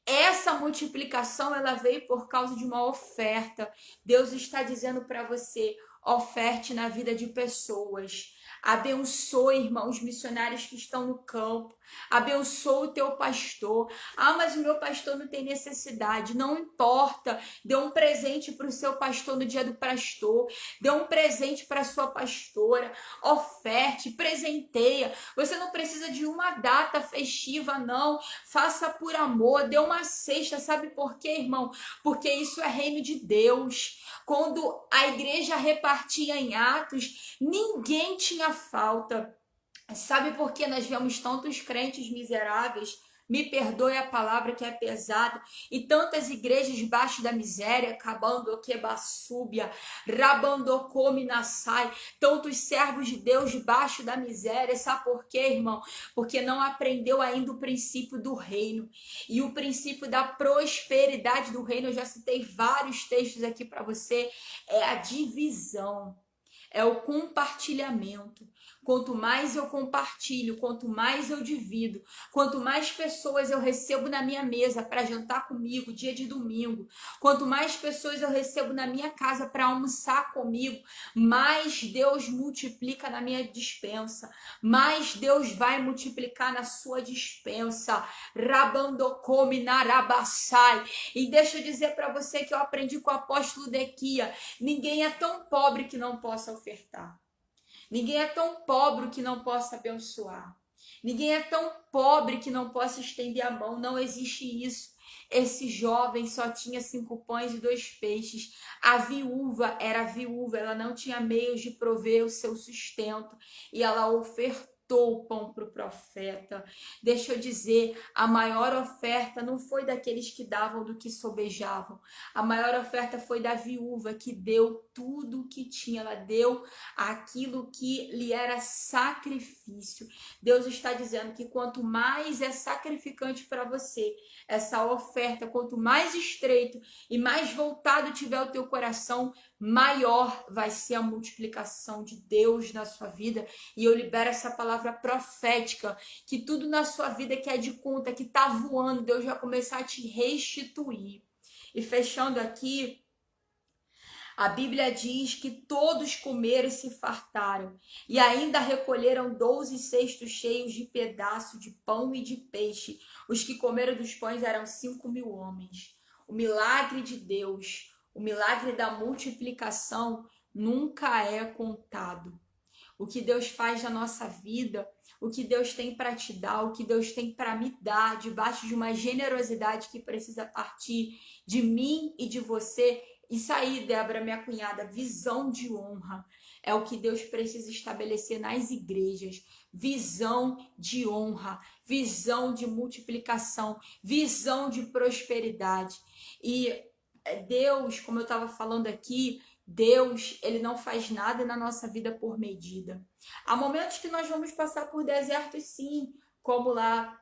Essa multiplicação, ela veio por causa de uma oferta. Deus está dizendo para você, oferte na vida de pessoas. Abençoe, irmãos missionários que estão no campo. Abençoe o teu pastor. Ah, mas o meu pastor não tem necessidade. Não importa. Dê um presente para o seu pastor no dia do pastor. Dê um presente para a sua pastora. Oferte, presenteia. Você não precisa de uma data festiva, não. Faça por amor. Dê uma cesta. Sabe por quê, irmão? Porque isso é reino de Deus. Quando a igreja repartia em Atos, ninguém tinha falta. Sabe por que nós vemos tantos crentes miseráveis Me perdoe a palavra que é pesada. E tantas igrejas debaixo da miséria, acabando quebaçúbia, rabando come nasai. Tantos servos de Deus debaixo da miséria. Sabe por quê, irmão? Porque não aprendeu ainda o princípio do reino. E o princípio da prosperidade do reino, eu já citei vários textos aqui para você, é a divisão. É o compartilhamento. Quanto mais eu compartilho, quanto mais eu divido, quanto mais pessoas eu recebo na minha mesa para jantar comigo dia de domingo, quanto mais pessoas eu recebo na minha casa para almoçar comigo, mais Deus multiplica na minha despensa, mais Deus vai multiplicar na sua despensa. Rabandocome narabassai. E deixa eu dizer para você que eu aprendi com o apóstolo Dequia: ninguém é tão pobre que não possa ofertar. Ninguém é tão pobre que não possa abençoar. Ninguém é tão pobre que não possa estender a mão. Não existe isso. Esse jovem só tinha 5 pães e 2 peixes. A viúva era viúva, ela não tinha meios de prover o seu sustento e ela ofertou o pão para o profeta. Deixa eu dizer, a maior oferta não foi daqueles que davam do que sobejavam. A maior oferta foi da viúva que deu tudo o que tinha. Ela deu aquilo que lhe era sacrifício. Deus está dizendo que quanto mais é sacrificante para você essa oferta, quanto mais estreito e mais voltado tiver o teu coração, maior vai ser a multiplicação de Deus na sua vida. E eu libero essa palavra profética, que tudo na sua vida que é de conta, que tá voando, Deus vai começar a te restituir. E fechando aqui, a Bíblia diz que todos comeram e se fartaram, e ainda recolheram 12 cestos cheios de pedaço de pão e de peixe. Os que comeram dos pães eram 5.000 homens. O milagre de Deus, o milagre da multiplicação nunca é contado. O que Deus faz na nossa vida, o que Deus tem para te dar, o que Deus tem para me dar, debaixo de uma generosidade que precisa partir de mim e de você. Isso aí, Débora, minha cunhada, visão de honra. É o que Deus precisa estabelecer nas igrejas. Visão de honra, visão de multiplicação, visão de prosperidade. E Deus, como eu estava falando aqui, Deus, ele não faz nada na nossa vida por medida. Há momentos que nós vamos passar por desertos, sim, como lá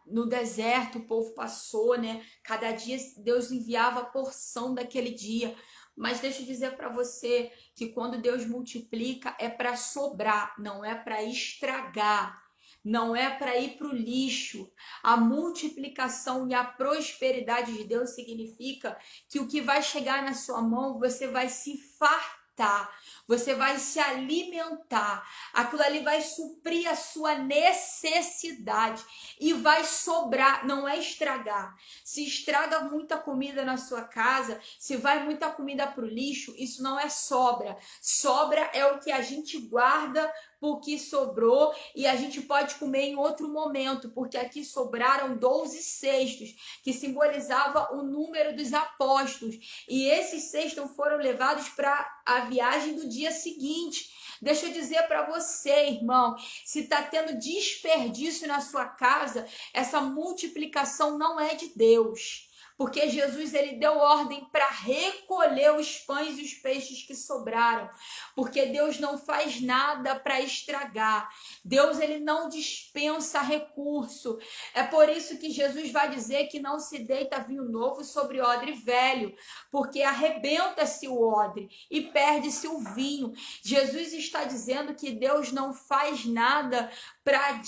no deserto o povo passou, né? Cada dia Deus enviava a porção daquele dia. Mas deixa eu dizer para você que quando Deus multiplica é para sobrar, não é para estragar. Não é para ir para o lixo. A multiplicação e a prosperidade de Deus significa que o que vai chegar na sua mão, você vai se fartar. Você vai se alimentar. Aquilo ali vai suprir a sua necessidade. E vai sobrar, não é estragar. Se estraga muita comida na sua casa, se vai muita comida para o lixo, isso não é sobra. Sobra é o que a gente guarda porque sobrou e a gente pode comer em outro momento, porque aqui sobraram 12 cestos, que simbolizava o número dos apóstolos, e esses cestos foram levados para a viagem do dia seguinte. Deixa eu dizer para você, irmão, se está tendo desperdício na sua casa, essa multiplicação não é de Deus. Porque Jesus, ele deu ordem para recolher os pães e os peixes que sobraram. Porque Deus não faz nada para estragar. Deus, ele não dispensa recurso. É por isso que Jesus vai dizer que não se deita vinho novo sobre odre velho. Porque arrebenta-se o odre e perde-se o vinho. Jesus está dizendo que Deus não faz nada para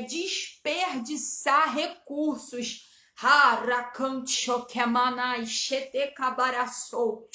desperdiçar recursos. Harakancho kemanai shete kabaraçou.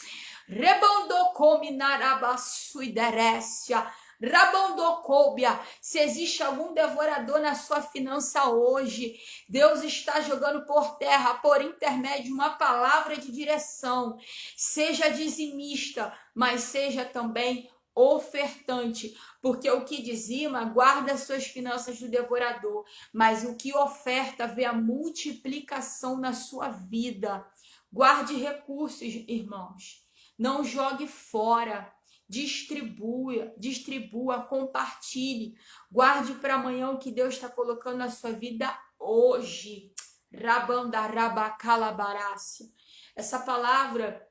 Rebondo cominarabaçu iderécia. Rabondocóbia. Se existe algum devorador na sua finança hoje, Deus está jogando por terra, por intermédio de uma palavra de direção. Seja dizimista, mas seja também ofertante, porque o que dizima guarda suas finanças do devorador, mas o que oferta vê a multiplicação na sua vida. Guarde recursos, irmãos, não jogue fora, distribua, compartilhe, guarde para amanhã o que Deus está colocando na sua vida hoje. Rabandarabacalabarácio. Essa palavra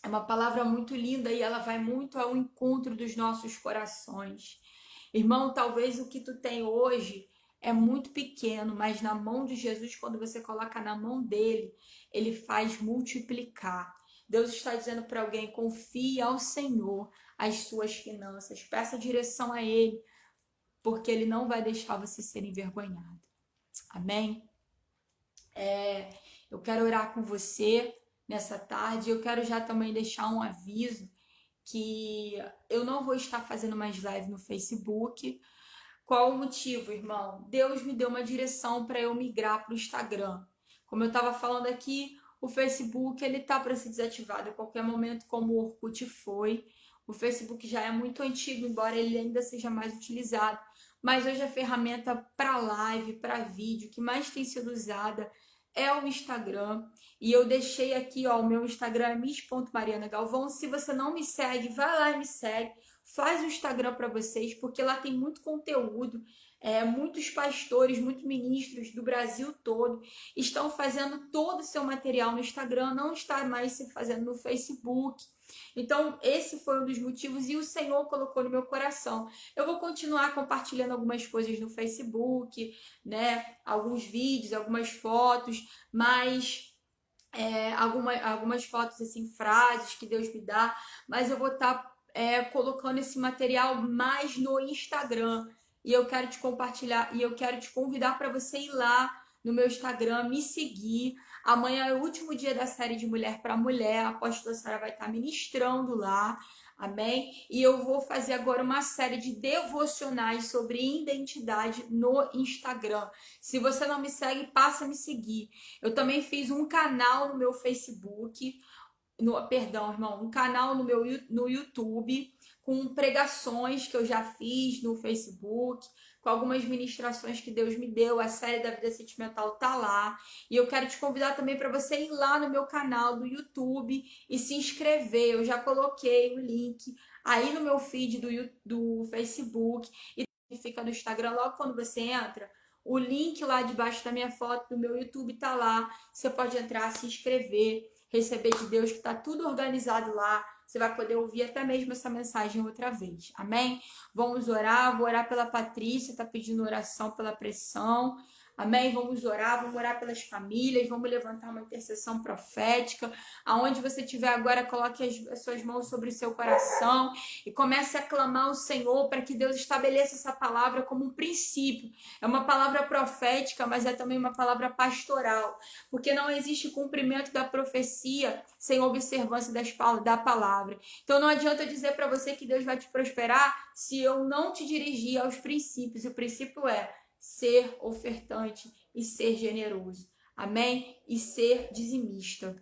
é uma palavra muito linda e ela vai muito ao encontro dos nossos corações. Irmão, talvez o que tu tem hoje é muito pequeno, mas na mão de Jesus, quando você coloca na mão dele, ele faz multiplicar. Deus está dizendo para alguém: confie ao Senhor as suas finanças, peça direção a ele, porque ele não vai deixar você ser envergonhado. Amém? Eu quero orar com você nessa tarde. Eu quero já também deixar um aviso que eu não vou estar fazendo mais live no Facebook. Qual o motivo, irmão? Deus me deu uma direção para eu migrar para o Instagram. Como eu estava falando aqui, o Facebook ele tá para ser desativado a qualquer momento, como o Orkut foi. O Facebook já é muito antigo, embora ele ainda seja mais utilizado. Mas hoje a ferramenta para live, para vídeo, que mais tem sido usada é o Instagram. E eu deixei aqui, ó, o meu Instagram é miss.marianagalvão. Se você não me segue, vai lá e me segue. Faz o Instagram para vocês, porque lá tem muito conteúdo. Muitos pastores, muitos ministros do Brasil todo estão fazendo todo o seu material no Instagram, não está mais se fazendo no Facebook. Então, esse foi um dos motivos e o Senhor colocou no meu coração. Eu vou continuar compartilhando algumas coisas no Facebook, né? Alguns vídeos, algumas fotos, mas algumas fotos, assim, frases que Deus me dá, mas eu vou estar colocando esse material mais no Instagram. E eu quero te compartilhar, e eu quero te convidar para você ir lá no meu Instagram, me seguir. Amanhã é o último dia da série de Mulher para Mulher. A apóstola Sara vai estar ministrando lá. Amém? E eu vou fazer agora uma série de devocionais sobre identidade no Instagram. Se você não me segue, passa a me seguir. Eu também fiz um canal no meu Facebook, um canal no YouTube, com pregações que eu já fiz no Facebook, com algumas ministrações que Deus me deu. A série da vida sentimental tá lá. E eu quero te convidar também para você ir lá no meu canal do YouTube e se inscrever. Eu já coloquei o link aí no meu feed do Facebook e fica no Instagram logo quando você entra. O link lá debaixo da minha foto do meu YouTube tá lá. Você pode entrar, se inscrever, receber de Deus, que tá tudo organizado lá. Você vai poder ouvir até mesmo essa mensagem outra vez. Amém? Vamos orar. Vou orar pela Patrícia, tá pedindo oração pela pressão. Amém? Vamos orar pelas famílias, vamos levantar uma intercessão profética. Aonde você estiver agora, coloque as suas mãos sobre o seu coração e comece a clamar ao Senhor para que Deus estabeleça essa palavra como um princípio. É uma palavra profética, mas é também uma palavra pastoral, porque não existe cumprimento da profecia sem observância da palavra. Então não adianta dizer para você que Deus vai te prosperar se eu não te dirigir aos princípios. E o princípio é ser ofertante e ser generoso. Amém? E ser dizimista.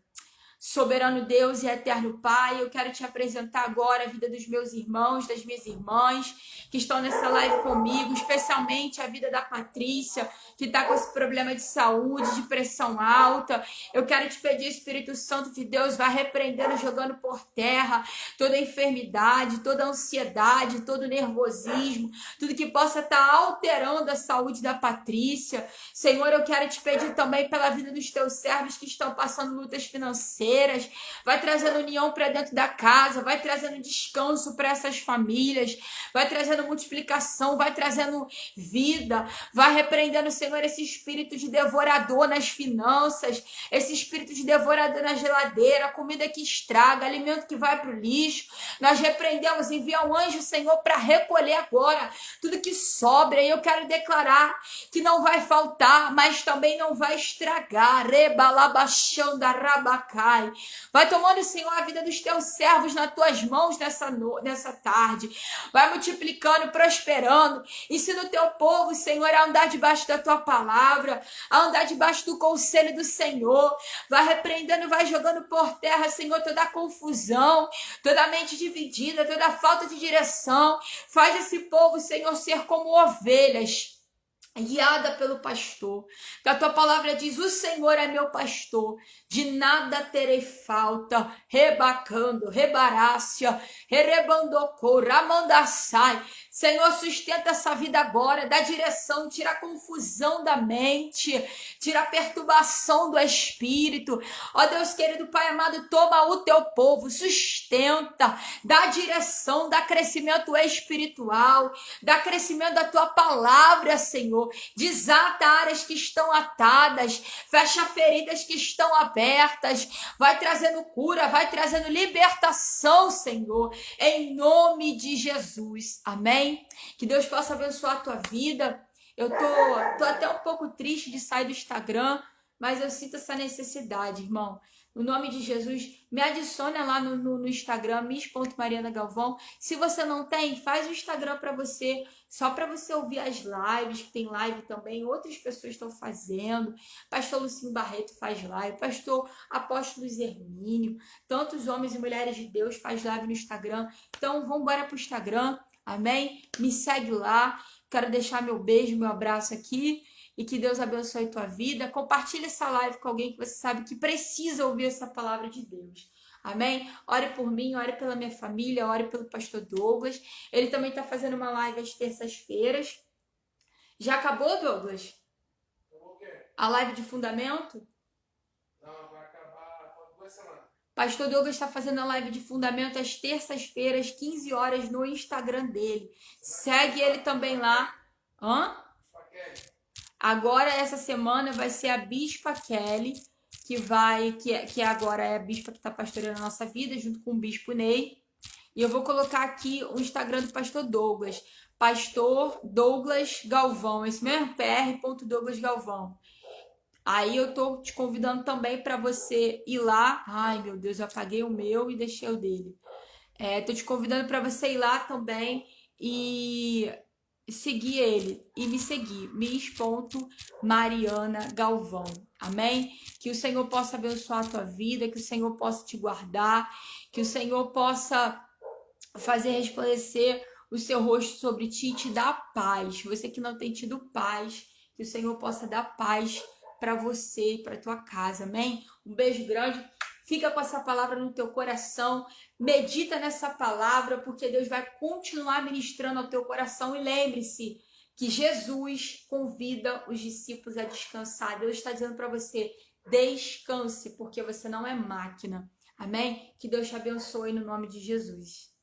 Soberano Deus e eterno Pai, eu quero te apresentar agora a vida dos meus irmãos, das minhas irmãs que estão nessa live comigo, especialmente a vida da Patrícia, que está com esse problema de saúde, de pressão alta. Eu quero te pedir, Espírito Santo de Deus, vai repreendendo, jogando por terra toda enfermidade, toda ansiedade, todo nervosismo, tudo que possa estar alterando a saúde da Patrícia. Senhor, eu quero te pedir também pela vida dos teus servos que estão passando lutas financeiras. Vai trazendo união para dentro da casa, vai trazendo descanso para essas famílias, vai trazendo multiplicação, vai trazendo vida, vai repreendendo, Senhor, esse espírito de devorador nas finanças, esse espírito de devorador na geladeira, comida que estraga, alimento que vai para o lixo. Nós repreendemos, envia um anjo, Senhor, para recolher agora tudo que sobra. E eu quero declarar que não vai faltar, mas também não vai estragar. Rebalabachanda rabacai. Vai tomando, Senhor, a vida dos teus servos nas tuas mãos nessa tarde. Vai multiplicando, prosperando. Ensina o teu povo, Senhor, a andar debaixo da tua palavra, a andar debaixo do conselho do Senhor. Vai repreendendo, vai jogando por terra, Senhor, toda a confusão, toda a mente dividida, toda a falta de direção. Faz esse povo, Senhor, ser como ovelhas guiada pelo pastor. Que a tua palavra diz: o Senhor é meu pastor, de nada terei falta. Rebacando, rebarácia, rerebandocou, ramandassai. Senhor, sustenta essa vida agora, dá direção, tira a confusão da mente, tira a perturbação do espírito. Ó Deus querido, Pai amado, toma o teu povo, sustenta, dá direção, dá crescimento espiritual, dá crescimento da tua palavra, Senhor. Desata áreas que estão atadas, fecha feridas que estão abertas, vai trazendo cura, vai trazendo libertação, Senhor, em nome de Jesus, amém? Que Deus possa abençoar a tua vida. Eu tô até um pouco triste de sair do Instagram, mas eu sinto essa necessidade, irmão. No nome de Jesus, me adiciona lá no Instagram, miss.marianagalvão. Se você não tem, faz o Instagram para você, só para você ouvir as lives, que tem live também, outras pessoas estão fazendo. Pastor Lucinho Barreto faz live, pastor Apóstolo Hermínio, tantos homens e mulheres de Deus faz live no Instagram. Então, vamos embora pro Instagram, amém? Me segue lá, quero deixar meu beijo, meu abraço aqui. E que Deus abençoe a tua vida. Compartilhe essa live com alguém que você sabe que precisa ouvir essa palavra de Deus. Amém? Ore por mim, ore pela minha família, ore pelo pastor Douglas. Ele também está fazendo uma live às terças-feiras. Já acabou, Douglas? A live de fundamento? Não, vai acabar por 2 semanas. Pastor Douglas está fazendo a live de fundamento às terças-feiras, 15 horas, no Instagram dele. Segue ele também lá. Hã? Agora, essa semana, vai ser a Bispa Kelly, que agora é a bispa que está pastoreando a nossa vida, junto com o Bispo Ney. E eu vou colocar aqui o Instagram do Pastor Douglas. Pastor Douglas Galvão, esse mesmo? pr.douglas Galvão. Aí eu tô te convidando também para você ir lá. Ai, meu Deus, eu apaguei o meu e deixei o dele. Tô te convidando para você ir lá também e seguir ele e me seguir, miss.marianagalvão, amém? Que o Senhor possa abençoar a tua vida, que o Senhor possa te guardar, que o Senhor possa fazer resplandecer o seu rosto sobre ti e te dar paz. Você que não tem tido paz, que o Senhor possa dar paz para você e para tua casa, amém? Um beijo grande. Fica com essa palavra no teu coração, medita nessa palavra, porque Deus vai continuar ministrando ao teu coração. E lembre-se que Jesus convida os discípulos a descansar. Deus está dizendo para você, descanse, porque você não é máquina. Amém? Que Deus te abençoe no nome de Jesus.